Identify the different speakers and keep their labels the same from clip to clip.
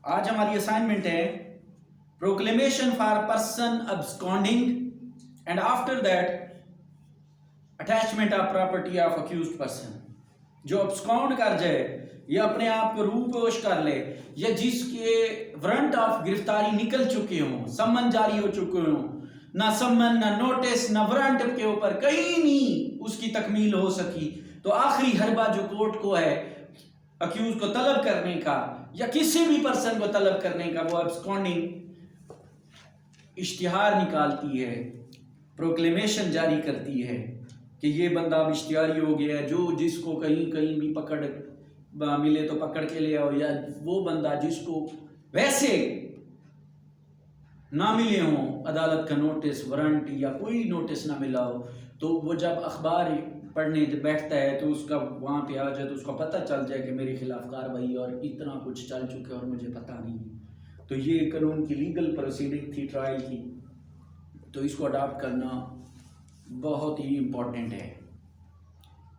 Speaker 1: آج ہماری اسائنمنٹ ہے proclamation for person absconding and after that attachment of property of accused person. جو abscond کر جائے یا اپنے آپ کو روپوش کر لے یا جس کے وارنٹ آف گرفتاری نکل چکے ہوں، سمن جاری ہو چکے ہوں، نہ سمن نہ نوٹس نہ وارنٹ کے اوپر کہیں نہیں اس کی تکمیل ہو سکی، تو آخری حربہ جو کورٹ کو ہے اکیوز کو طلب کرنے کا یا کسی بھی پرسن کو طلب کرنے کا، وہ ابسکانڈنگ اشتہار نکالتی ہے، پروکلیمیشن جاری کرتی ہے کہ یہ بندہ اب اشتہاری ہو گیا ہے. جو جس کو کہیں بھی پکڑ ملے تو پکڑ کے لے آؤ، یا وہ بندہ جس کو ویسے نہ ملے ہوں عدالت کا نوٹس وارنٹ یا کوئی نوٹس نہ ملا ہو، تو وہ جب اخبار پڑھنے بیٹھتا ہے تو اس کا وہاں پہ آ جائے تو اس کو پتہ چل جائے کہ میرے خلاف کارروائی اور اتنا کچھ چل چکا ہے اور مجھے پتہ نہیں. تو یہ قانون کی لیگل پروسیڈنگ تھی ٹرائل کی، تو اس کو اڈاپٹ کرنا بہت ہی امپورٹنٹ ہے.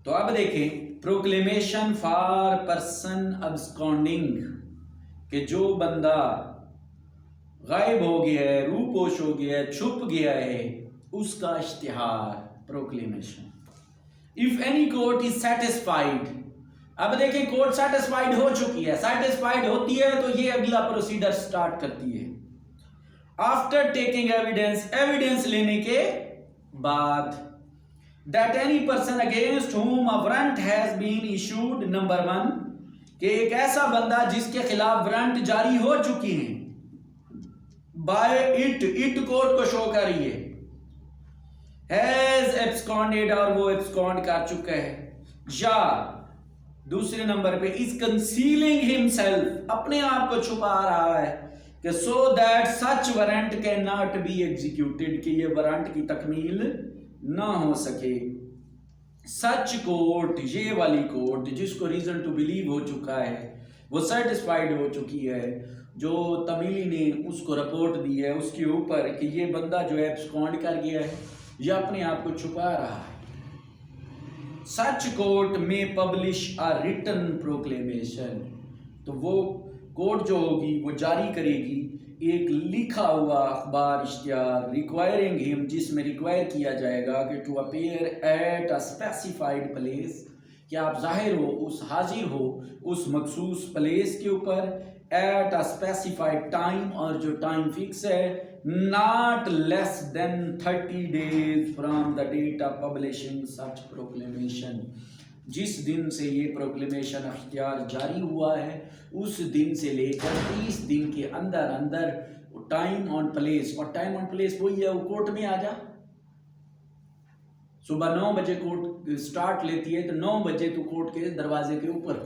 Speaker 1: تو اب دیکھیں پروکلیمیشن فار پرسن ابسکانڈنگ، کہ جو بندہ غائب ہو گیا ہے، روپوش ہو گیا ہے، چھپ گیا ہے، اس کا اشتہار proclamation. If any court is satisfied، اب دیکھیں کورٹ سیٹسفائیڈ ہو چکی ہے، سیٹسفائیڈ ہوتی ہے تو یہ اگلا پروسیڈر سٹارٹ کرتی ہے. آفٹر ٹیکنگ ایویڈنس، ایویڈنس لینے کے بعد، that any person against whom a warrant has been issued، number 1 کہ ایک ایسا بندہ جس کے خلاف وارنٹ جاری ہو چکی ہیں، by it کورٹ کو شو کر رہی ہے، has absconded اور وہ abscond کر چکا ہے، یا دوسرے نمبر پہ is concealing himself، اپنے آپ کو چھپا رہا ہے کہ so that such warrant cannot be executed، کہ یہ وارنٹ کی تکمیل نہ ہو سکے. سچ کورٹ، یہ والی کورٹ جس کو ریزن ٹو بلیو ہو چکا ہے، وہ سیٹسفائیڈ ہو چکی ہے، جو تمیلی نے اس کو رپورٹ دی ہے اس کے اوپر کہ یہ بندہ جو ہے ایبسکانڈ کر گیا ہے یا اپنے آپ کو چھپا رہا ہے. سچ کورٹ میں پبلش a written proclamation، تو وہ کورٹ جو ہوگی وہ جاری کرے گی ایک لکھا ہوا اخبار اشتہار ریکوائرنگ ہم، جس میں ریکوائر کیا جائے گا کہ to appear at a specified place, کہ آپ ظاہر ہو، حاضر ہو اس مخصوص پلیس کے اوپر، ایٹ اے اسپیسیفائڈ ٹائم، اور جو ٹائم فکس ہے، not less than 30 days from the date of publishing such proclamation، جس دن سے یہ پروکلیمیشن اختیار جاری ہوا ہے اس دن سے لے کر 30 دن کے اندر اندر ٹائم آن پلیس، اور ٹائم آن پلیس وہی ہے، وہ کورٹ میں آ جا. صبح 9 بجے کورٹ سٹارٹ لیتی ہے تو 9 بجے تو کورٹ کے دروازے کے اوپر،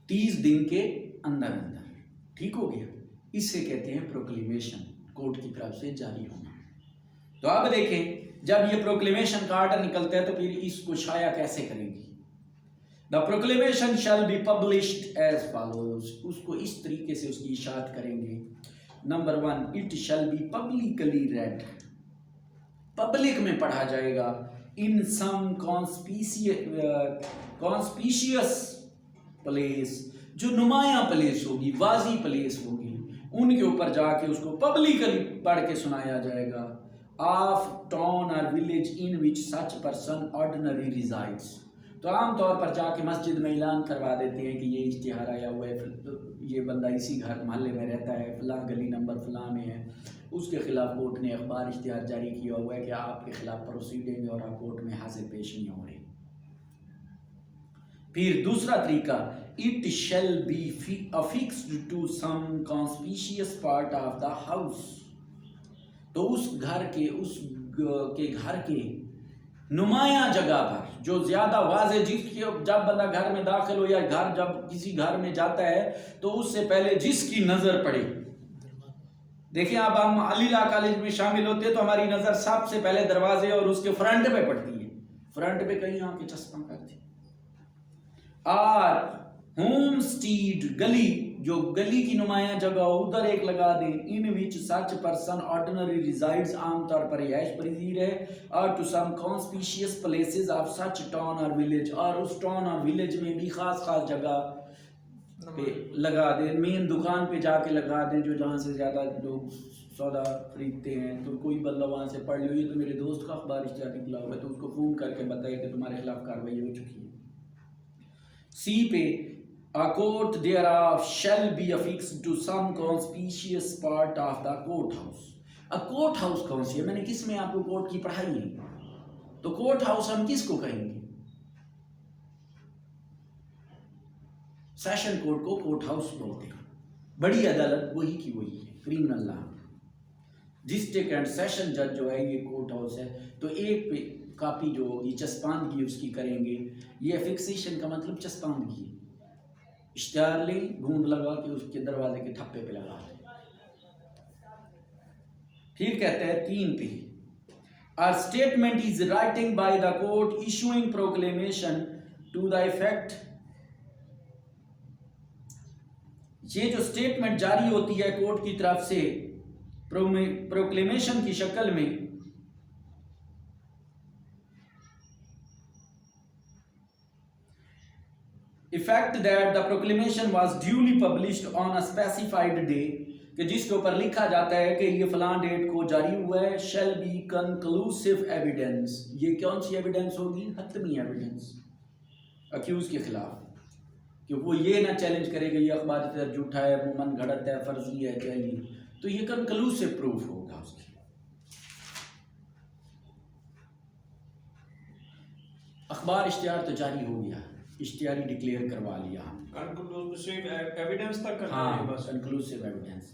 Speaker 1: 30 دن کے اندر اندر. ٹھیک ہو گیا، اس سے کہتے ہیں پروکلیمیشن کورٹ کی طرف سے جاری ہونا. تو اب دیکھیں جب یہ پروکلیمیشن کا آرڈر نکلتا ہے تو پھر اس کو شائع کیسے کریں گی. The proclamation shall be published as follows، اس کو اس طریقے سے اس کی اشاعت کریں گے. Number 1 it shall be publicly read، public میں پڑھا جائے گا. in some conspicuous place، جو نمایاں پلیس ہوگی، واضح پلیس ہوگی، ان کے اوپر جا کے اس کو پبلکلی پڑھ کے سنایا جائے گا. of town or village in which such person ordinary resides، تو عام طور پر جا کے مسجد میں اعلان کروا دیتے ہیں کہ یہ اشتہار آیا ہوا ہے، یہ بندہ اسی گھر محلے میں رہتا ہے، فلاں گلی نمبر فلاں میں ہے، اس کے خلاف کورٹ نے اخبار اشتہار جاری کیا ہوا ہے کہ آپ کے خلاف پروسیڈنگ اور آپ کورٹ میں حاضر پیش نہیں ہو رہے. پھر دوسرا طریقہ it shall be affixed to some conspicuous part of the house، تو اس گھر کے نمایاں جگہ پر جو زیادہ واضح، جس کی جب بندہ گھر میں داخل ہو یا جب کسی گھر میں جاتا ہے تو اس سے پہلے جس کی نظر پڑے. دیکھیں اب ہم علی لا کالج میں شامل ہوتے ہیں تو ہماری نظر سب سے پہلے دروازے اور اس کے فرنٹ پہ پڑتی ہے، فرنٹ پہ کہیں آ کے چسپاں کرتی. اور ہوم اسٹریٹ، گلی، جو گلی کی نمایاں جگہ ہو ادھر ایک لگا دیں. In which such person ordinarily resides, عام طور پر رہائش پذیر ہے. اور to some conspicuous places of such town اور ولیج، اور اس ٹاؤن اور ولیج میں بھی خاص خاص جگہ پہ لگا دیں, مین دکان پہ جا کے لگا دیں جو جہاں سے زیادہ لوگ سودا خریدتے ہیں. تو کوئی بندہ وہاں سے پڑھ لو یہ تو میرے دوست کا اخبار اشتہار نکلا ہوا ہے, تو اس کو فون کر کے بتائے کہ تمہارے خلاف کارروائی ہو چکی ہے. سی پہ a court thereof shall be affixed to some conspicuous part of the courthouse. اب کورٹ ہاؤس کون سی ہے؟ میں نے کس میں آپ کو کورٹ کی پڑھائی ہے. تو کورٹ ہاؤس ہم کس کو کہیں گے؟ سیشن کورٹ کو کورٹ ہاؤس بولتے ہیں. بڑی عدالت وہی کی وہی ہے, criminal law. District and session جج جو ہے یہ کورٹ ہاؤس ہے. تو ایک پہ کاپی جو ہوگی چسپاندگی اس کی کریں گے. یہ فکسیشن کا مطلب چسپاندگی. اشتہار لیں, گوند لگا کے اس کے دروازے کے ٹھپے پہ لگا دیں. پھر کہتے ہیں 3 پہ A statement is writing by the court issuing proclamation to the effect. یہ جو سٹیٹمنٹ جاری ہوتی ہے کورٹ کی طرف سے پروکلیمیشن کی شکل میں, effect that the proclamation was duly published on a specified day, کہ جس کے اوپر لکھا جاتا ہے کہ یہ فلاں ڈیٹ کو جاری ہوا ہے. shall be conclusive evidence. یہ کون سی ایویڈنس ہوگی؟ حتمی ایویڈنس اکیوز کے خلاف, کہ وہ یہ نہ چیلنج کرے گا یہ اخبار جھوٹا ہے, من گھڑت ہے, فرضی ہے, چیلی. تو یہ کنکلوسیو پروف ہوگا اس کی. اخبار اشتہار تو جاری ہو گیا, اشتہاری ڈکلیئر کروا لیا ہم.
Speaker 2: کنکلوسیو ایویڈنس تک کرنا ہے بس.
Speaker 1: کنکلوسیو ایویڈنس.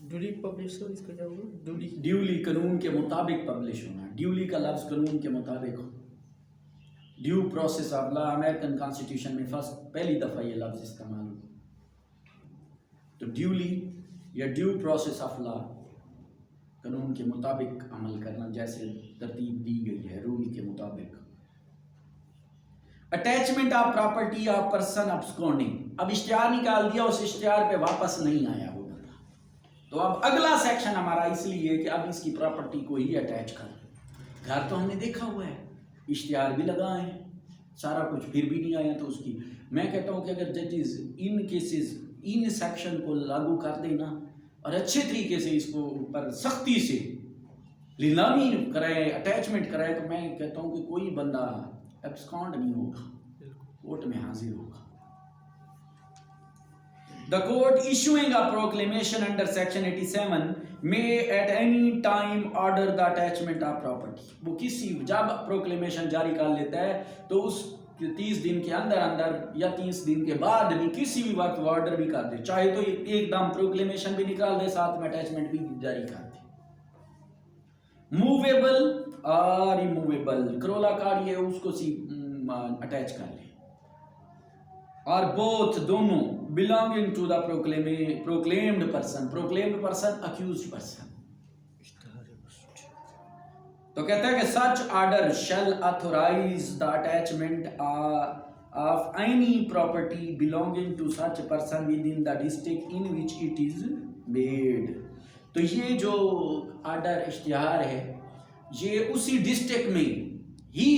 Speaker 3: ڈیولی پبلش ہو, اس کا کیا ہوگا؟
Speaker 1: ڈیولی قانون کے مطابق پبلش ہونا. ڈیولی کا لفظ قانون کے مطابق ہو. Due process of law, American constitution میں پہلی دفعہ یہ لفظ استعمال ہوا. تو ڈیولی یا ڈیو پروسیس آف لا, قانون کے مطابق عمل کرنا جیسے ترتیب دی گئی ہے رول کے مطابق. Attachment of property of person absconding. اب اشتہار نکال دیا, اس اشتہار پہ واپس نہیں آیا وہ بندہ, تو اب اگلا سیکشن ہمارا اس لیے کہ اب اس کی پراپرٹی کو ہی اٹیچ کر. گھر تو ہم نے دیکھا ہوا ہے, اشتہار بھی لگائے ہیں, سارا کچھ, پھر بھی نہیں آیا. تو اس کی میں کہتا ہوں کہ اگر ججز ان کیسز ان سیکشن کو لاگو کر دینا اور اچھے طریقے سے اس کو پر سختی سے لیلامی کرائے, اٹیچمنٹ کرائے, تو میں کہتا ہوں کہ کوئی بندہ ایبسکانڈ نہیں ہوگا, کورٹ میں حاضر ہوگا. The court issuing a proclamation under section 87 may at any time order the attachment of property. وہ کسی جب پروکلیمیشن جاری کر لیتا ہے تو اس 30 دن کے اندر یا 30 دن کے بعد بھی کسی بھی وقت وہ آرڈر بھی کر دے, چاہے تو ایک دم پروکلیمیشن بھی نکال دے, ساتھ میں اٹیچمنٹ بھی جاری کر دے. موویبل اور ریموویبل, کرولا کارڈ یہ اس کو اٹیچ کر لے, اور بوتھ دونوں belonging to the proclaimed person. proclaimed person accused person. تو کہتا ہے کہ such order shall authorize the attachment of any property belonging to such person within the district in which it is made. تو یہ جو order اشتہار ہے یہ اسی ڈسٹرکٹ میں ہی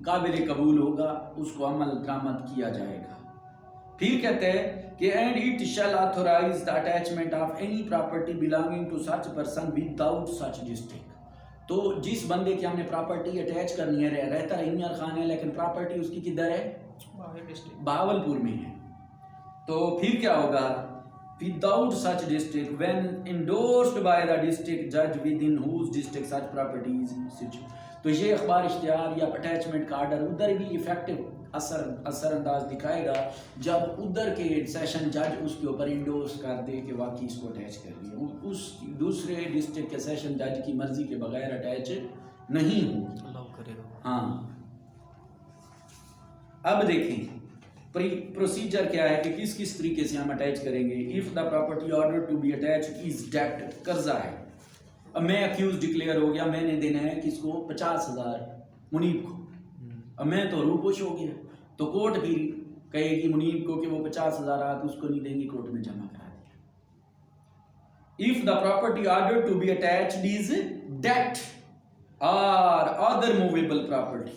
Speaker 1: قابل قبول ہوگا, اس کو عمل درآمد کیا جائے گا. پھر کہتے ہیں کہ and it shall authorize the attachment of any property belonging to such person without such district. تو جس بندے کی ہم نے پراپرٹی اٹیچ کرنی ہے, رہتا رحیمیار خان ہے لیکن پراپرٹی اس کی کدھر ہے؟ بہاولپور میں ہے. تو پھر کیا ہوگا؟ without such district when endorsed by the district judge within whose district such property is situated. تو یہ اخبار اشتہار یا اٹیچمنٹ کا آرڈر ادھر بھی ایفیکٹو اثر انداز دکھائے گا جب ادھر کے سیشن جج اس کے اوپر انڈورس کر دے کہ واقعی اس کو اٹیچ کر دیا, اس دوسرے ڈسٹرکٹ کے سیشن جج کی مرضی کے بغیر اٹیچ نہیں ہوگی. ہاں اب دیکھیں پروسیجر کیا ہے کہ کس کس طریقے سے ہم اٹیچ کریں گے. If the property order to be attach is debt, قرضہ ہے. اب میں اکیوز ڈکلیئر ہو گیا, میں نے دینا ہے کس کو؟ 50,000 منیب کو. اب میں تو روپوش ہو گیا, تو کورٹ بھی کہے گی منیب کو کہ وہ 50,000 آپ اس کو نہیں دیں گی, کورٹ میں جمع کرا دیا. If the property ordered to be attached is debt or other movable property,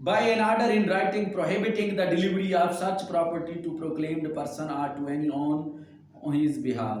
Speaker 1: By an order in writing prohibiting the delivery of such property to proclaimed person or to any on his behalf,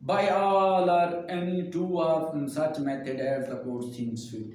Speaker 1: By all or any two of such method as the court thinks fit,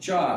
Speaker 1: 4,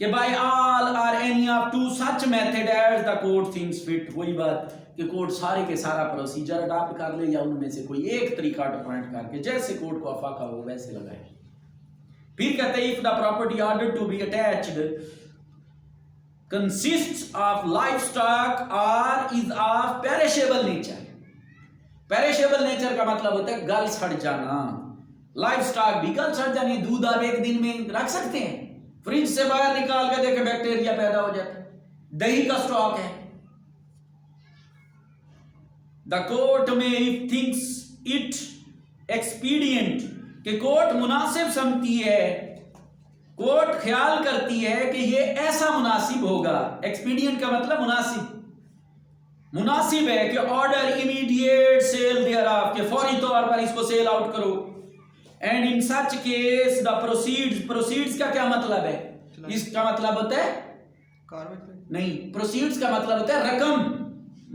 Speaker 1: کہ by all or any of two such method as the court thinks fit. وہی بات کہ court سارے کے سارا procedure adapt کر لے یا ان میں سے کوئی ایک طریقہ اپوائنٹ کر کے جیسے کورٹ کو افاقہ ہو ویسے لگائے. پھر کہتے ہیں if the property ordered to be attached consists of livestock or is of perishable nature. perishable nature کا مطلب ہوتا ہے گل سڑ جانا. لائف سٹاک بھی گل سڑ جانی. دودھ آپ ایک دن میں رکھ سکتے ہیں, فریج سے باہر نکال کے دیکھیں بیکٹیریا پیدا ہو جاتا ہے. دہی کا سٹاک ہے. The court may if thinks it expedient کہ کورٹ مناسب سمجھتی ہے, کورٹ خیال کرتی ہے کہ یہ ایسا مناسب ہوگا. ایکسپیڈینٹ کا مطلب مناسب ہے کہ order immediate sale thereof, کہ فوری طور پر اس کو سیل آؤٹ کرو. And in such case the proceeds کا کیا مطلب ہے؟ اس کا مطلب ہوتا ہے نہیں, پروسیڈز کا مطلب ہوتا ہے رقم,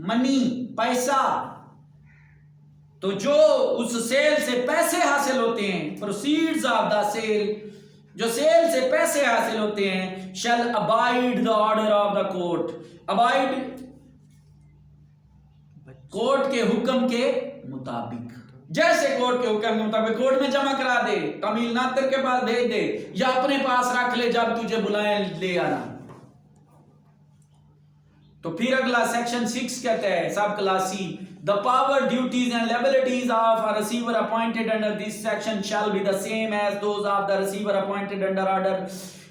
Speaker 1: منی, پیسہ. تو جو اس سیل سے پیسے حاصل ہوتے ہیں, پروسیڈز آف دا سیل, جو سیل سے پیسے حاصل ہوتے ہیں, shall abide the order of the court. abide court کے حکم کے مطابق, جیسے کورٹ کے حکم کے مطابق کورٹ میں جمع کرا دے, تمیل ناطر کے پاس بھیج دے یا اپنے پاس رکھ لے, جب تجھے بلائیں لے آنا. تو پھر اگلا سیکشن 6 کہتا ہے سب classy the power, duties and liabilities of a receiver appointed under this section shall be the same as those of the receiver appointed under order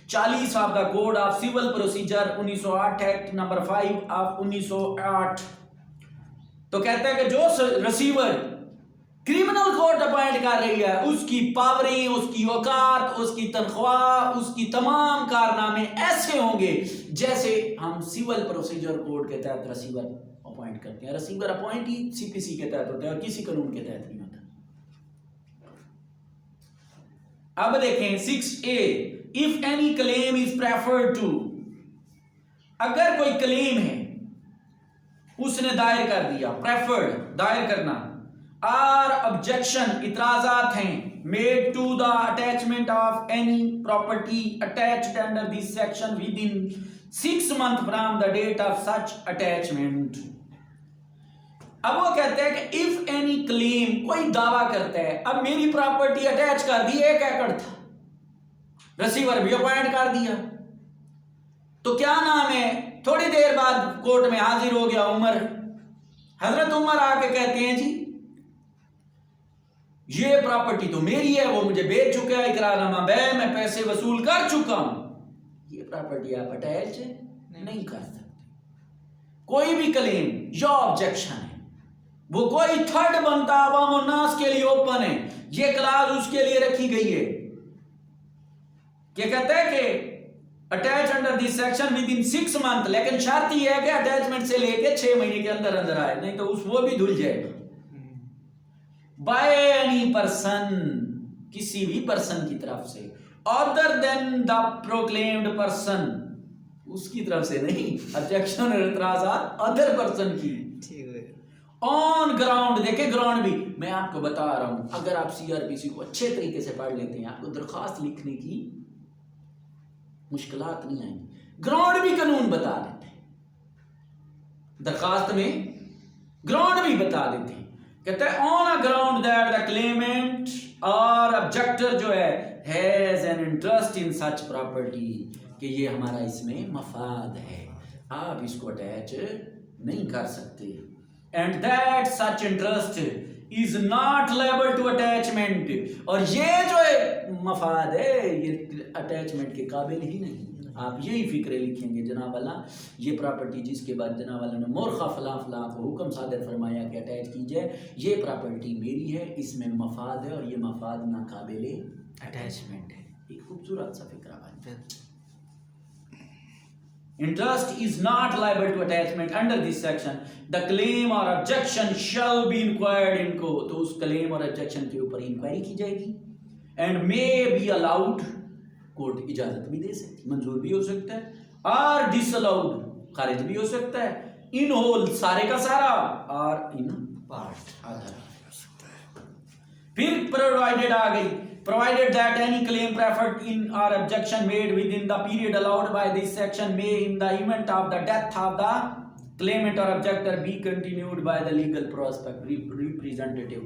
Speaker 1: 40 of the code of civil procedure 1908 act number 5 of 1908. تو کہتا ہے کہ جو receiver criminal court appoint کر رہی ہے اس کی پاوریں, اس کی اوقات, اس کی تنخواہ, اس کی تمام کارنامے ایسے ہوں گے جیسے ہم سول پروسیجر کوڈ کے تحت ریسیور اپوائنٹ کرتے ہیں. ریسیور اپوائنٹ ہی سی پی سی کے تحت ہوتا ہے اور کسی قانون کے تحت نہیں ہوتا. اب دیکھیں 6A if any claim is preferred to, اگر کوئی کلیم ہے اس نے دائر کر دیا, preferred دائر کرنا, اور objection اعتراضات ہیں, made to the attachment of any property attached under this section within 6 months from the date of such attachment. اب وہ کہتے ہیں کہ if any claim, کوئی دعویٰ کرتا ہے, اب میری پراپرٹی اٹیچ کر دی 1 ایکڑ تھا, ریسیور بھی اپوائنٹ کر دیا, تو کیا نام ہے, تھوڑی دیر بعد کورٹ میں حاضر ہو گیا عمر, حضرت عمر آ کے کہتے ہیں جی یہ پراپرٹی تو میری ہے, وہ مجھے بیچ چکا ہے, اقرار نامہ بے, میں پیسے وصول کر چکا ہوں, یہ پراپرٹی آپ اٹیچ نہیں کر سکتے. کوئی بھی کلیم یا آبجیکشن ہے, وہ کوئی تھرڈ بنتا عوام الناس کے لیے اوپن ہے, یہ کلاس اس کے لیے رکھی گئی ہے کہ کہتے ہیں کہ attach under this section with in 6 months, لیکن شرط یہ ہے کہ اٹیچمنٹ سے لے کے 6 مہینے کے اندر اندر آئے, نہیں تو وہ بھی دھل جائے گا. بائی اینی پرسن, کسی بھی پرسن کی طرف سے, other than the proclaimed person, اس کی طرف سے نہیں, objection اور اعتراضات other person کی. on ground, دیکھیں گراؤنڈ بھی میں آپ کو بتا رہا ہوں, اگر آپ CRPC کو اچھے طریقے سے پڑھ لیتے ہیں آپ کو درخواست لکھنے کی مشکلات نہیں آئیں گی. گراؤنڈ بھی قانون بتا دیتے ہیں, درخواست میں گراؤنڈ بھی بتا دیتے ہیں, کہتا ہے on a ground that the claimant اور objector جو ہے has an interest in such property, کہ یہ ہمارا اس میں مفاد ہے, آپ اس کو اٹیچ نہیں کر سکتے, and that such interest is not liable to attachment, اور یہ جو مفاد ہے یہ اٹیچمنٹ کے قابل ہی نہیں. آپ یہی فکرے لکھیں گے جناب والا, یہ پراپرٹی جس کے بعد جناب والا نے مورخہ فلاں فلاں کو حکم صادر فرمایا کہ اٹیچ کیجئے, یہ پراپرٹی میری ہے, اس میں مفاد ہے اور یہ مفاد ناقابل اٹیچمنٹ ہے. ایک خوبصورت سا فکرہ بنتا ہے. Interest is not liable to attachment under this section. The claim or objection shall be inquired into, تو اس claim اور objection کے اوپر انکوائری کی جائے گی, and may be allowed, court اجازت بھی دے سکتی, منظور بھی ہو سکتا ہے, اور disallowed, خارج بھی ہو سکتا ہے, in whole, سارے کا سارا, اور in part, آدھا. پھر provided آ گئی provided that any claim preferred in or objection made within the period allowed by this section may in the event of the death of the claimant or objector be continued by the legal representative.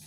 Speaker 1: C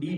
Speaker 1: D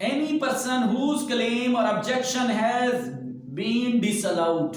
Speaker 1: Any person whose claim or objection has been disallowed,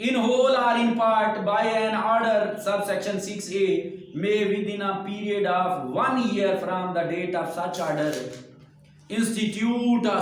Speaker 1: in whole or in part by an order subsection 6A may within a period of 1 year from the date of such order institute a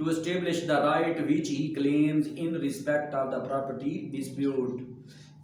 Speaker 1: to establish the right which he claims in respect of the property dispute।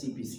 Speaker 1: CPC,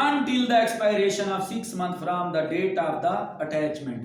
Speaker 1: until the expiration of 6 months from the date of the attachment,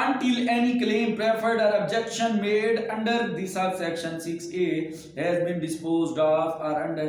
Speaker 1: until any claim preferred or objection made under this subsection 6A has been disposed of or under,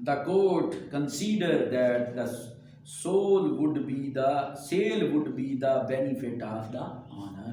Speaker 1: The court consider that the sale would be the benefit of the owner,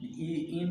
Speaker 1: in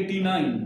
Speaker 1: 89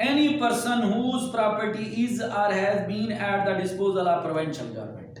Speaker 1: any person whose property is or has been at the disposal of provincial government,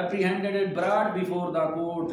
Speaker 1: apprehended brought before the court,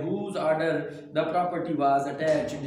Speaker 1: whose order the property was attached,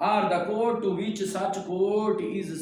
Speaker 1: or the court to which such court is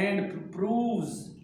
Speaker 1: and proves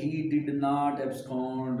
Speaker 1: he did not abscond,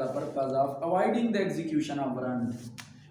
Speaker 1: the purpose of avoiding the execution of warrant।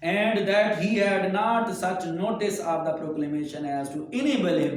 Speaker 1: And that he had not such notice of the proclamation as to enable him,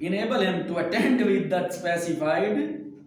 Speaker 1: enable him to attend with that specified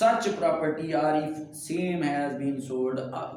Speaker 1: Such property or if same has been sold,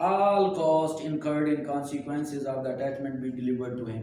Speaker 1: all cost incurred in consequences of the attachment be delivered to him,